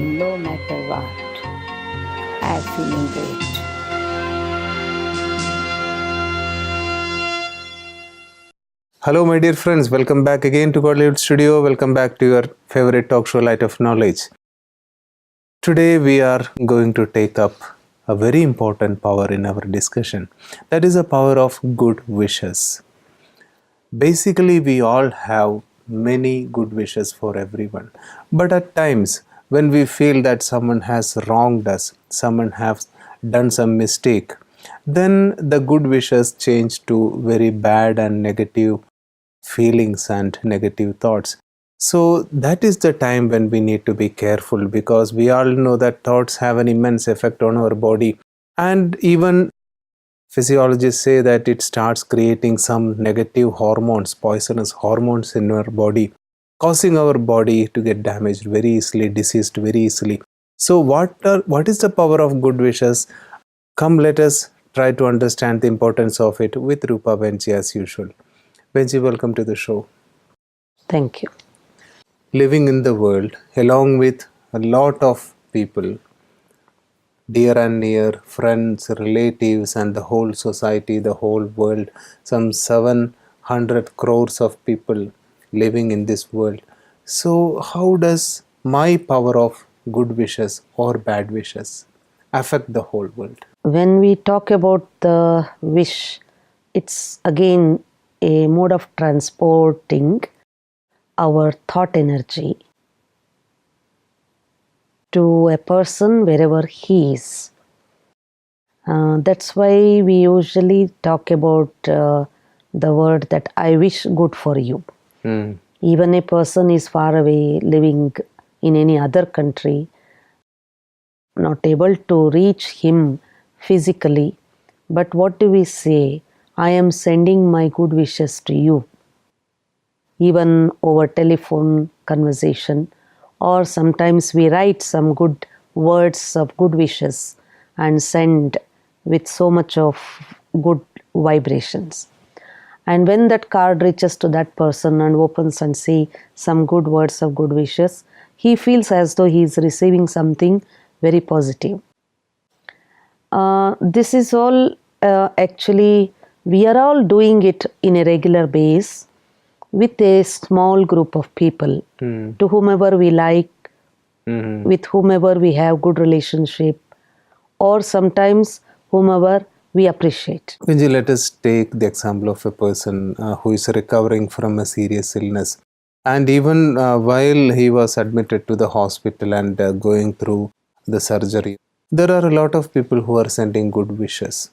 no matter what. I'm feeling great. Hello my dear friends, welcome back again to Godlywood Studio. Welcome back to your favorite talk show Light of Knowledge. Today we are going to take up a very important power in our discussion. That is the power of good wishes. Basically we all have many good wishes for everyone. But at times when we feel that someone has wronged us, someone has done some mistake, then the good wishes change to very bad and negative feelings and negative thoughts. So that is the time when we need to be careful, because we all know that thoughts have an immense effect on our body, and even physiologists say that it starts creating some negative hormones, poisonous hormones in our body, causing our body to get damaged very easily, diseased very easily. So what is the power of good wishes? Come, let us try to understand the importance of it with Rupa Behenji as usual. Behenji, welcome to the show. Thank you. Living in the world along with a lot of people, dear and near, friends, relatives, and the whole society, the whole world, some 700 crores of people living in this world. So how does my power of good wishes or bad wishes affect the whole world? When we talk about the wish, it's again a mode of transporting our thought energy to a person wherever he is. That's why we usually talk about the word that I wish good for you. Even a person is far away, living in any other country, not able to reach him physically, but what do we say? I am sending my good wishes to you. Even over telephone conversation, or sometimes we write some good words of good wishes and send with so much of good vibrations. And when that card reaches to that person and opens and see some good words of good wishes, he feels as though he is receiving something very positive. This is all actually, we are all doing it in a regular base with a small group of people to whomever we like, with whomever we have good relationship, or sometimes whomever we appreciate. Benji, let us take the example of a person who is recovering from a serious illness. And even while he was admitted to the hospital and going through the surgery, there are a lot of people who are sending good wishes.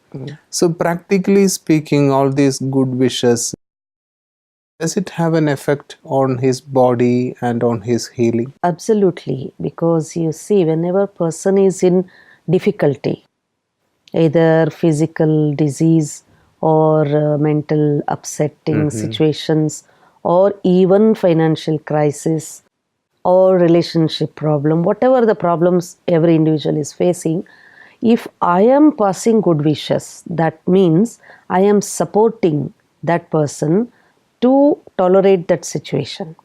So practically speaking, all these good wishes, does it have an effect on his body and on his healing? Absolutely, because you see, whenever a person is in difficulty, either physical disease or mental upsetting situations, or even financial crisis or relationship problem, whatever the problems every individual is facing, if I am passing good wishes, that means I am supporting that person to tolerate that situation.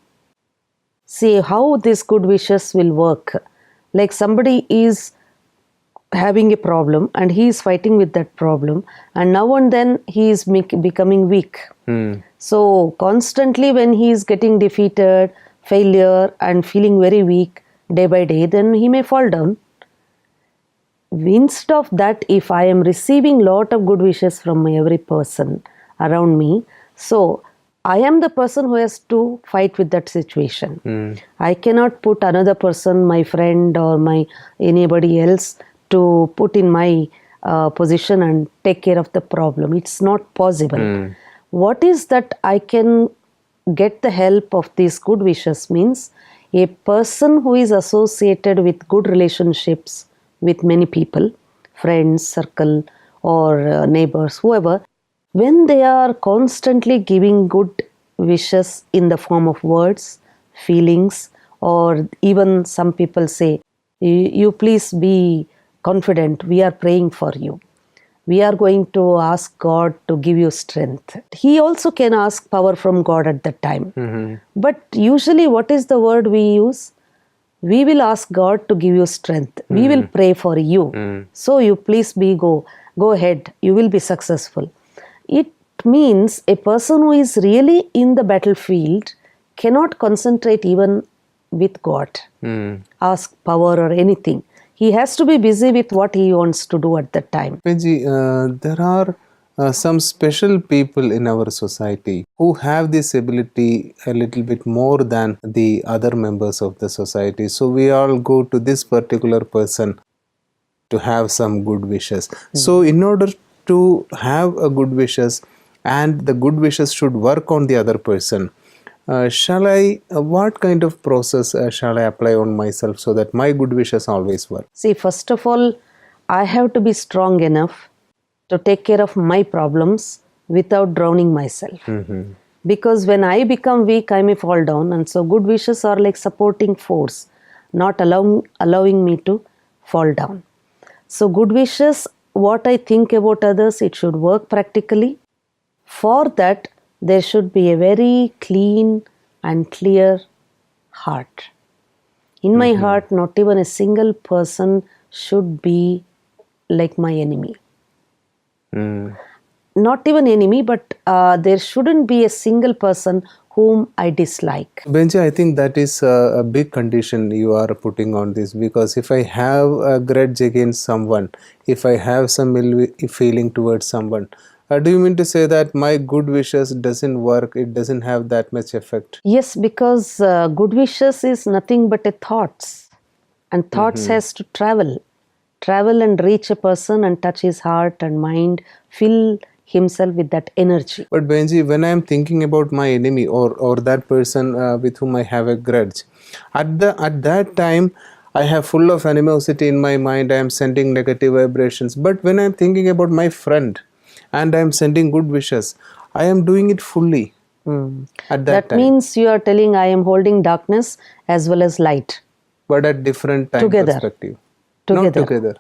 See how these good wishes will work. Like somebody is having a problem and he is fighting with that problem, and now and then he is becoming weak. So constantly when he is getting defeated, failure, and feeling very weak day by day, then he may fall down. Instead of that, if I am receiving lot of good wishes from every person around me, so I am the person who has to fight with that situation. I cannot put another person, my friend or my anybody else, to put in my position and take care of the problem. It's not possible. What is that I can get the help of these good wishes means a person who is associated with good relationships with many people, friends, circle, or neighbors, whoever, when they are constantly giving good wishes in the form of words, feelings, or even some people say, you please be confident, we are praying for you. We are going to ask God to give you strength. He also can ask power from God at that time. But usually what is the word we use? we will ask God to give you strength. We will pray for you. So you please go ahead. You will be successful. It means a person who is really in the battlefield cannot concentrate even with God, ask power or anything. He has to be busy with what he wants to do at that time. Benji, there are some special people in our society who have this ability a little bit more than the other members of the society. So we all go to this particular person to have some good wishes. So in order to have a good wishes, and the good wishes should work on the other person, what kind of process shall I apply on myself so that my good wishes always work? See, first of all, I have to be strong enough to take care of my problems without drowning myself. Because when I become weak, I may fall down. And so good wishes are like supporting force, not allowing me to fall down. So good wishes, what I think about others, it should work practically. For that, there should be a very clean and clear heart. In my heart, not even a single person should be like my enemy. Not even enemy, but there shouldn't be a single person whom I dislike. Benji, I think that is a big condition you are putting on this, because if I have a grudge against someone, if I have some ill feeling towards someone, do you mean to say that my good wishes doesn't work, it doesn't have that much effect? Yes, because good wishes is nothing but a thoughts. And thoughts has to travel and reach a person and touch his heart and mind, fill himself with that energy. But Benji, when I am thinking about my enemy or that person with whom I have a grudge, at that time, I have full of animosity in my mind, I am sending negative vibrations. But when I am thinking about my friend, and I am sending good wishes, I am doing it fully at that time. Means you are telling I am holding darkness as well as light. But at different time perspective. Not together.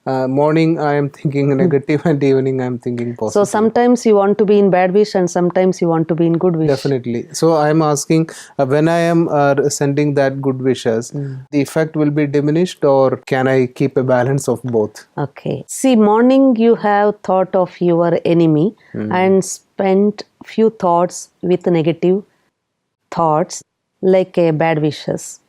Morning I am thinking negative and evening I am thinking positive. So sometimes you want to be in bad wish and sometimes you want to be in good wish. Definitely. So I am asking, when I am sending that good wishes, the effect will be diminished, or can I keep a balance of both? Okay. See, morning you have thought of your enemy and spent few thoughts with negative thoughts like bad wishes.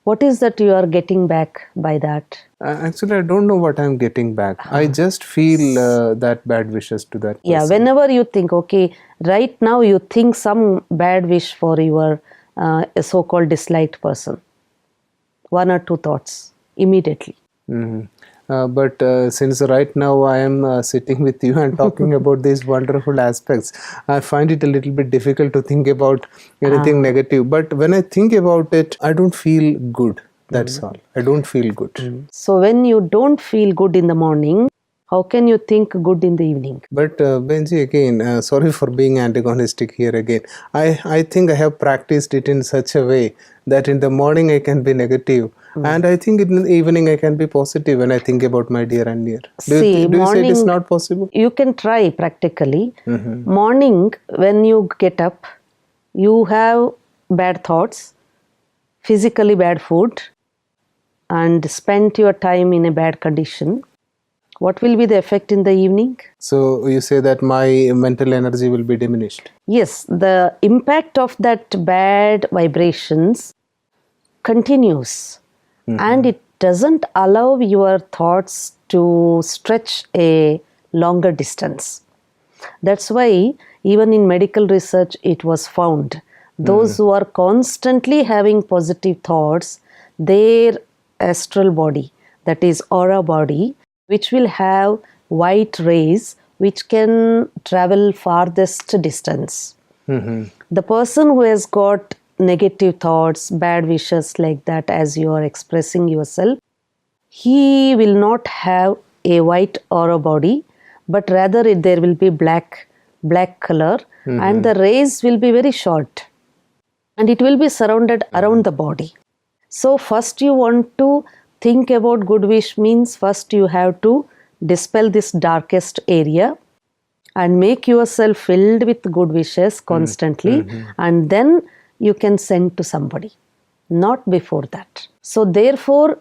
What is that you are getting back by that? Actually, I don't know what I'm getting back. I just feel that bad wishes to that person. Yeah, whenever you think, okay, right now you think some bad wish for your so-called disliked person. One or two thoughts immediately. But since right now I am sitting with you and talking about these wonderful aspects, I find it a little bit difficult to think about anything negative. But when I think about it, I don't feel good. That's all. I don't feel good. So when you don't feel good in the morning, how can you think good in the evening? But Benji, again, sorry for being antagonistic here again. I think I have practiced it in such a way that in the morning I can be negative. And I think in the evening I can be positive when I think about my dear and near. Do you say it is not possible? You can try practically. Morning, when you get up, you have bad thoughts, physically bad food, and spent your time in a bad condition. What will be the effect in the evening? So you say that my mental energy will be diminished. Yes, the impact of that bad vibrations continues. And it doesn't allow your thoughts to stretch a longer distance. That's why even in medical research it was found, those who are constantly having positive thoughts, their astral body, that is aura body, which will have white rays which can travel farthest distance. The person who has got negative thoughts, bad wishes like that, as you are expressing yourself, he will not have a white aura body, but rather there will be black color, and the rays will be very short and it will be surrounded around the body. So first you want to think about good wish, means first you have to dispel this darkest area and make yourself filled with good wishes constantly, and then you can send to somebody. not before that. So therefore,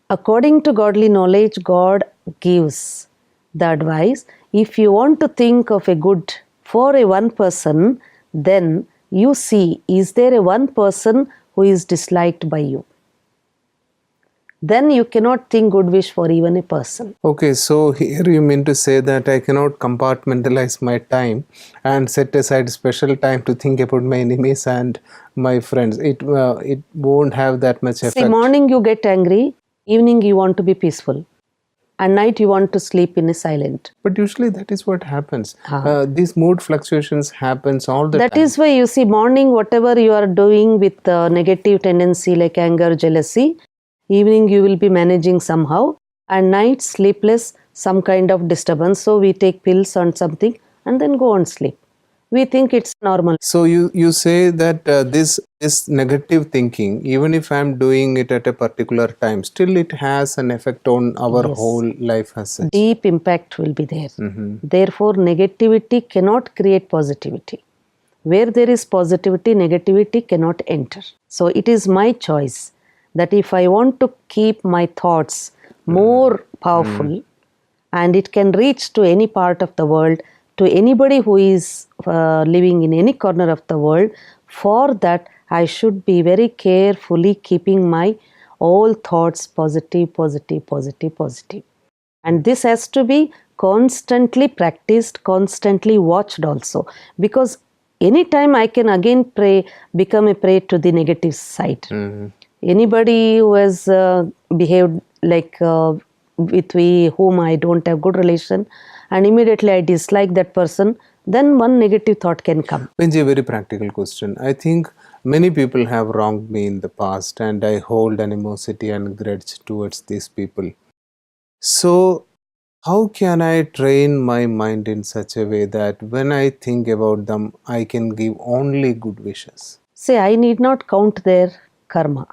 according to godly knowledge, God gives the advice. If you want to think of a good for a one person, then you see, is there a one person who is disliked by you? Then you cannot think good wish for even a person. Okay, so here you mean to say that I cannot compartmentalize my time and set aside special time to think about my enemies and my friends. It won't have that much effect. See, morning you get angry, evening you want to be peaceful, and night you want to sleep in a silent. But usually that is what happens. These mood fluctuations happens all the time. That is why you see, morning whatever you are doing with negative tendency like anger, jealousy, evening you will be managing somehow, and night sleepless, some kind of disturbance. So we take pills on something and then go on sleep. We think it's normal. So you say that this negative thinking, even if I am doing it at a particular time, still it has an effect on our whole life as such. Deep impact will be there. Therefore, negativity cannot create positivity. Where there is positivity, negativity cannot enter. So it is my choice that if I want to keep my thoughts more powerful, and it can reach to any part of the world, to anybody who is living in any corner of the world, for that I should be very carefully keeping my all thoughts positive, positive, positive, positive. And this has to be constantly practiced, constantly watched also, because anytime I can again become a prey to the negative side. Anybody who has behaved like with whom I don't have good relation, and immediately I dislike that person, then one negative thought can come. Benji, a very practical question. I think many people have wronged me in the past, and I hold animosity and grudge towards these people. So how can I train my mind in such a way that when I think about them, I can give only good wishes? Say, I need not count their karma,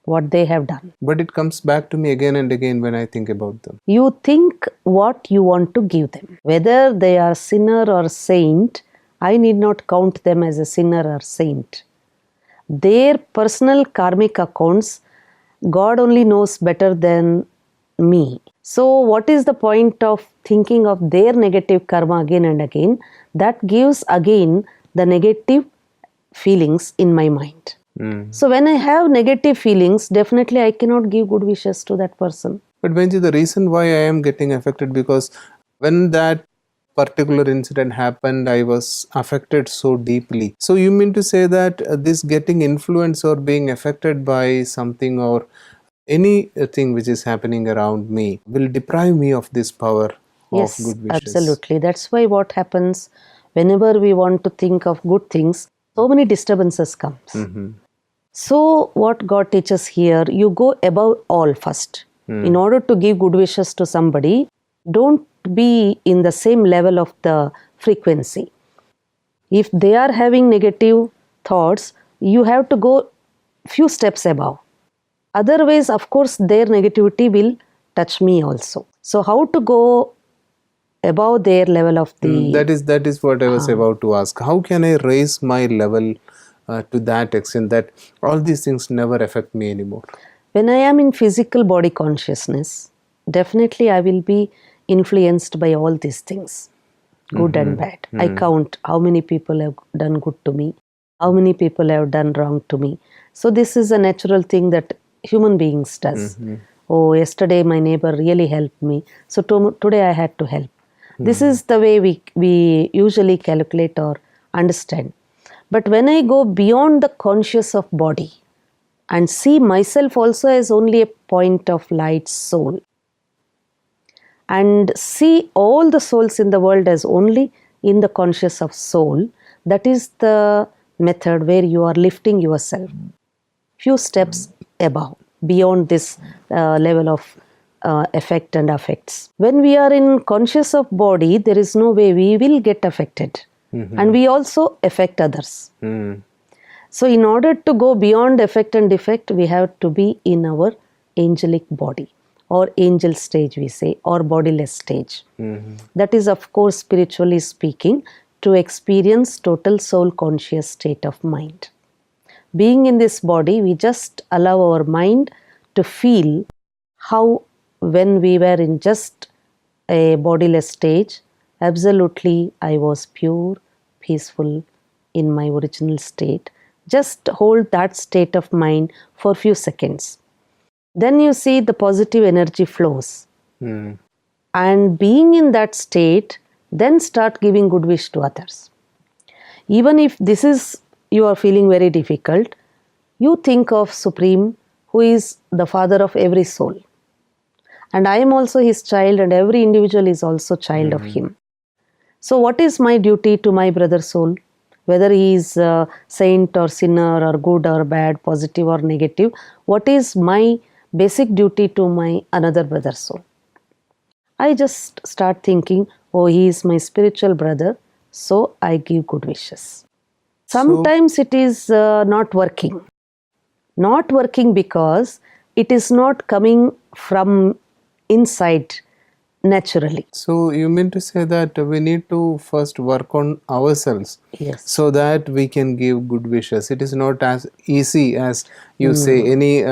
what they have done. But it comes back to me again and again when I think about them. You think what you want to give them. Whether they are sinner or saint, I need not count them as a sinner or saint. Their personal karmic accounts, God only knows better than me. So what is the point of thinking of their negative karma again and again? That gives again the negative feelings in my mind. So when I have negative feelings, definitely I cannot give good wishes to that person. But Benji, the reason why I am getting affected, because when that particular incident happened, I was affected so deeply. So you mean to say that this getting influenced or being affected by something or anything which is happening around me will deprive me of this power of good wishes? Yes, absolutely. That's why what happens whenever we want to think of good things, so many disturbances comes. So what God teaches here, you go above all first. In order to give good wishes to somebody, don't be in the same level of the frequency. If they are having negative thoughts, you have to go few steps above. Otherwise, of course, their negativity will touch me also. So how to go above their level of the... That is what I was about to ask. How can I raise my level to that extent that all these things never affect me anymore? When I am in physical body consciousness, definitely I will be influenced by all these things, good and bad. I count how many people have done good to me, how many people have done wrong to me. So this is a natural thing that human beings does. Oh, yesterday my neighbor really helped me, so today I had to help. This is the way we usually calculate or understand. But when I go beyond the conscious of body and see myself also as only a point of light soul, and see all the souls in the world as only in the conscious of soul, that is the method where you are lifting yourself few steps above, beyond this level of effect and affects. When we are in conscious of body, there is no way we will get affected. And we also affect others. So in order to go beyond effect and defect, we have to be in our angelic body, or angel stage we say, or bodiless stage. That is, of course, spiritually speaking, to experience total soul conscious state of mind. being in this body, we just allow our mind to feel how when we were in just a bodiless stage, absolutely I was pure, peaceful in my original state. Just hold that state of mind for few seconds. Then you see the positive energy flows. And being in that state, then start giving good wish to others. Even if this is, you are feeling very difficult, you think of Supreme, who is the father of every soul. And I am also his child, and every individual is also child of him. So what is my duty to my brother soul? Whether he is a saint or sinner or good or bad, positive or negative, what is my basic duty to my another brother soul? I just start thinking, oh, he is my spiritual brother, so I give good wishes. Sometimes it is not working. Not working because it is not coming from inside naturally. So you mean to say that we need to first work on ourselves, Yes. so that we can give good wishes. It is not as easy as you say any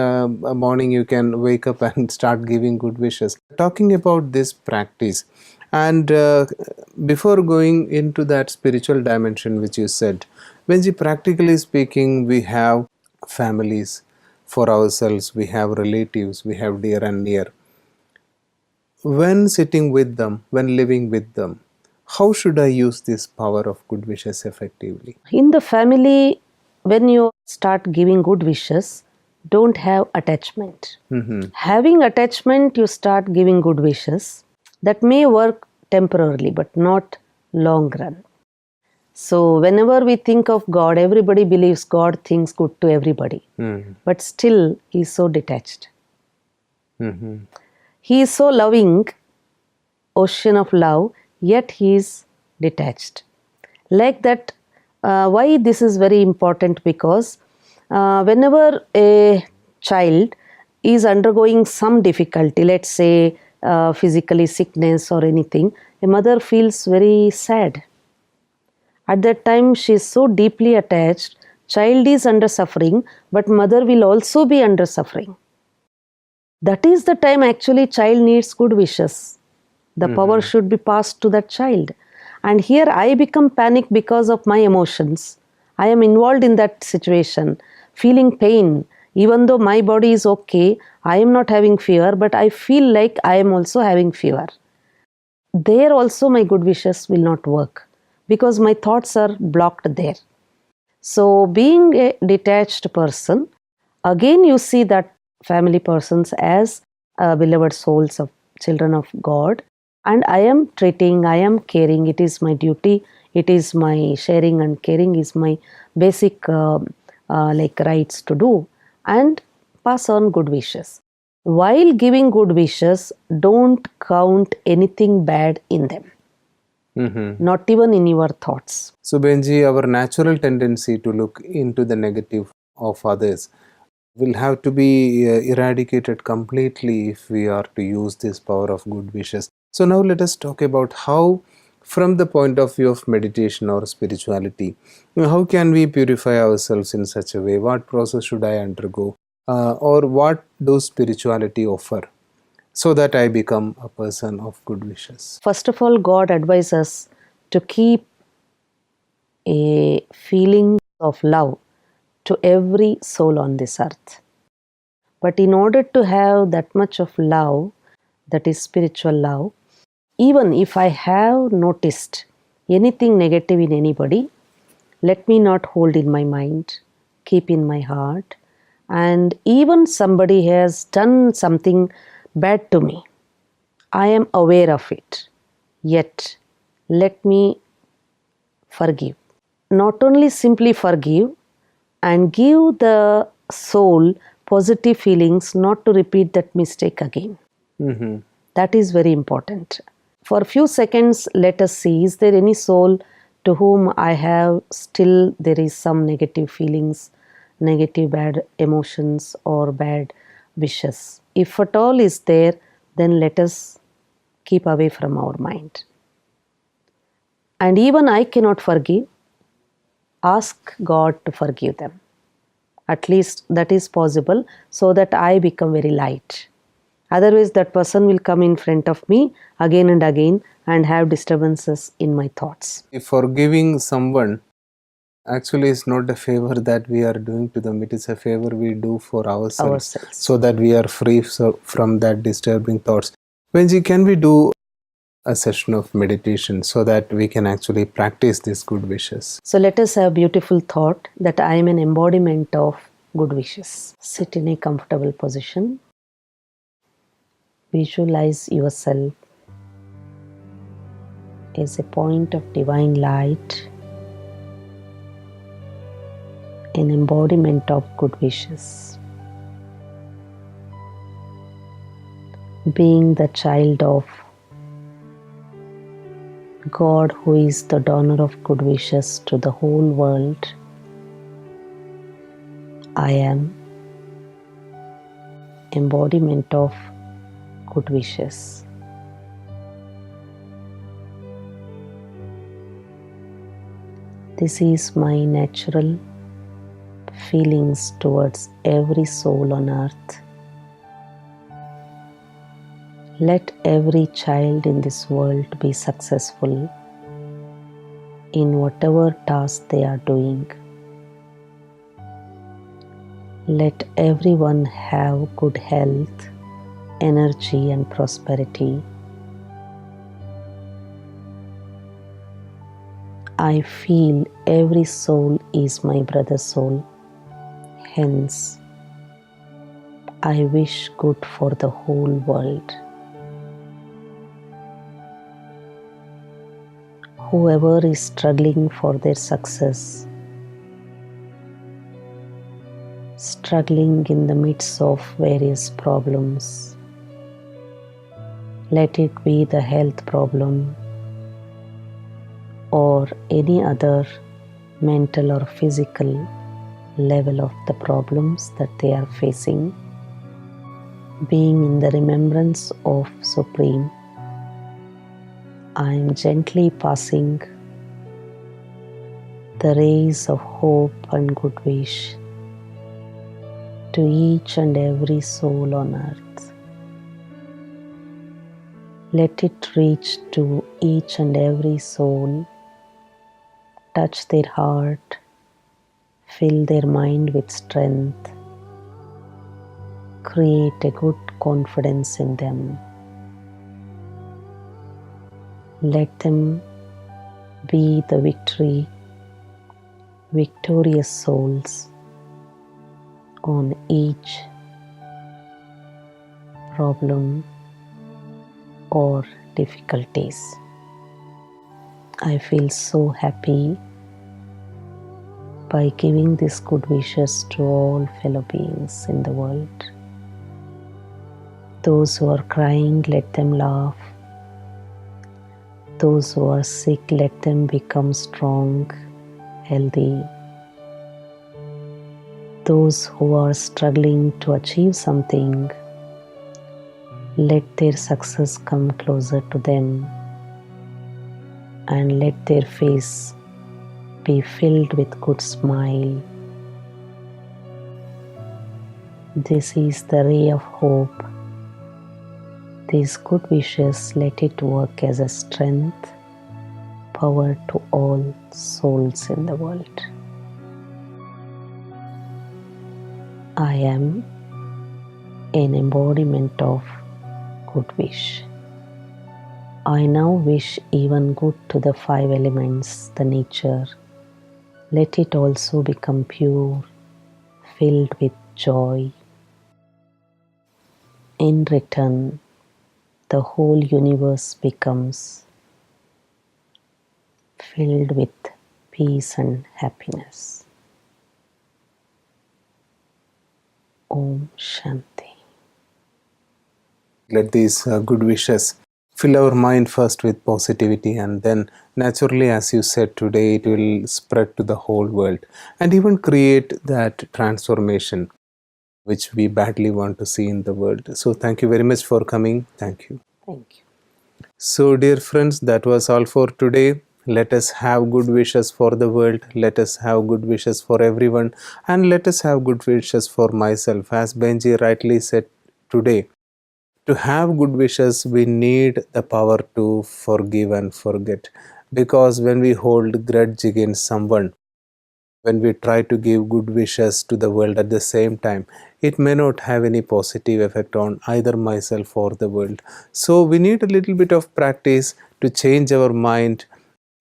morning you can wake up and start giving good wishes. Talking about this practice, and before going into that spiritual dimension which you said, Benji, practically speaking, we have families for ourselves, we have relatives, we have dear and near. When sitting with them, when living with them, how should I use this power of good wishes effectively? In the family, when you start giving good wishes, don't have attachment. Having attachment, you start giving good wishes. That may work temporarily, but not long run. So whenever we think of God, everybody believes God thinks good to everybody. But still, he is so detached. He is so loving, ocean of love, yet he is detached. Like that, why this is very important? Because whenever a child is undergoing some difficulty, let's say physically sickness or anything, a mother feels very sad. At that time, she is so deeply attached, child is under suffering, but mother will also be under suffering. That is the time actually child needs good wishes. The power should be passed to that child. And here I become panic because of my emotions. I am involved in that situation, feeling pain. Even though my body is okay, I am not having fever, but I feel like I am also having fever. There also my good wishes will not work because my thoughts are blocked there. So being a detached person, again you see that family persons as beloved souls of children of God, and I am treating, I am caring, it is my duty, it is my sharing and caring is my basic like rights to do, and pass on good wishes. While giving good wishes, don't count anything bad in them. Not even in your thoughts. So Benji, our natural tendency to look into the negative of others will have to be eradicated completely if we are to use this power of good wishes. So now let us talk about how, from the point of view of meditation or spirituality, how can we purify ourselves in such a way? What process should I undergo? Or what does spirituality offer, so that I become a person of good wishes? First of all, God advises us to keep a feeling of love to every soul on this earth. But in order to have that much of love, that is spiritual love, even if I have noticed anything negative in anybody, let me not hold in my mind, keep in my heart. And even somebody has done something bad to me, I am aware of it. Yet, let me forgive. Not only simply forgive and give the soul positive feelings not to repeat that mistake again. That is very important. For a few seconds, let us see, is there any soul to whom I have still there is some negative feelings, negative bad emotions or bad wishes? If at all is there, then let us keep away from our mind. And even I cannot forgive, ask God to forgive them. At least that is possible, so that I become very light. Otherwise, that person will come in front of me again and again and have disturbances in my thoughts. Forgiving someone actually is not a favor that we are doing to them, it is a favor we do for ourselves. So that we are free from that disturbing thoughts. Benji, can we do a session of meditation so that we can actually practice these good wishes? So let us have a beautiful thought that I am an embodiment of good wishes. Sit in a comfortable position. Visualize yourself as a point of divine light, an embodiment of good wishes. Being the child of God, who is the donor of good wishes to the whole world, I am embodiment of good wishes. This is my natural feelings towards every soul on earth. Let every child in this world be successful in whatever task they are doing. Let everyone have good health, energy and prosperity. I feel every soul is my brother's soul. Hence, I wish good for the whole world. Whoever is struggling for their success, struggling in the midst of various problems, let it be the health problem or any other mental or physical level of the problems that they are facing, being in the remembrance of Supreme, I am gently passing the rays of hope and good wish to each and every soul on earth. Let it reach to each and every soul, touch their heart, fill their mind with strength, create a good confidence in them. Let them be the victorious souls on each problem or difficulties. I feel so happy by giving these good wishes to all fellow beings in the world. Those who are crying, let them laugh. Those who are sick, let them become strong, healthy. Those who are struggling to achieve something, let their success come closer to them and let their face be filled with good smile. This is the ray of hope. These good wishes, let it work as a strength, power to all souls in the world. I am an embodiment of good wish. I now wish even good to the 5 elements, the nature. Let it also become pure, filled with joy. In return, the whole universe becomes filled with peace and happiness. Om Shanti. Let these good wishes fill our mind first with positivity, and then naturally, as you said today, it will spread to the whole world and even create that transformation which we badly want to see in the world. So thank you very much for coming. Thank you. Thank you. So dear friends, that was all for today. Let us have good wishes for the world. Let us have good wishes for everyone. And let us have good wishes for myself. As Benji rightly said today, to have good wishes, we need the power to forgive and forget. Because when we hold grudge against someone, when we try to give good wishes to the world at the same time, it may not have any positive effect on either myself or the world. So we need a little bit of practice to change our mind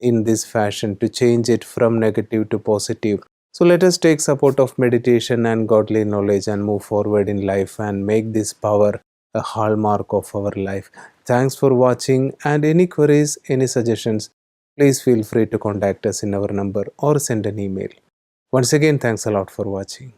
in this fashion, to change it from negative to positive. So let us take support of meditation and godly knowledge and move forward in life and make this power a hallmark of our life. Thanks for watching, and any queries, any suggestions, please feel free to contact us in our number or send an email. Once again, thanks a lot for watching.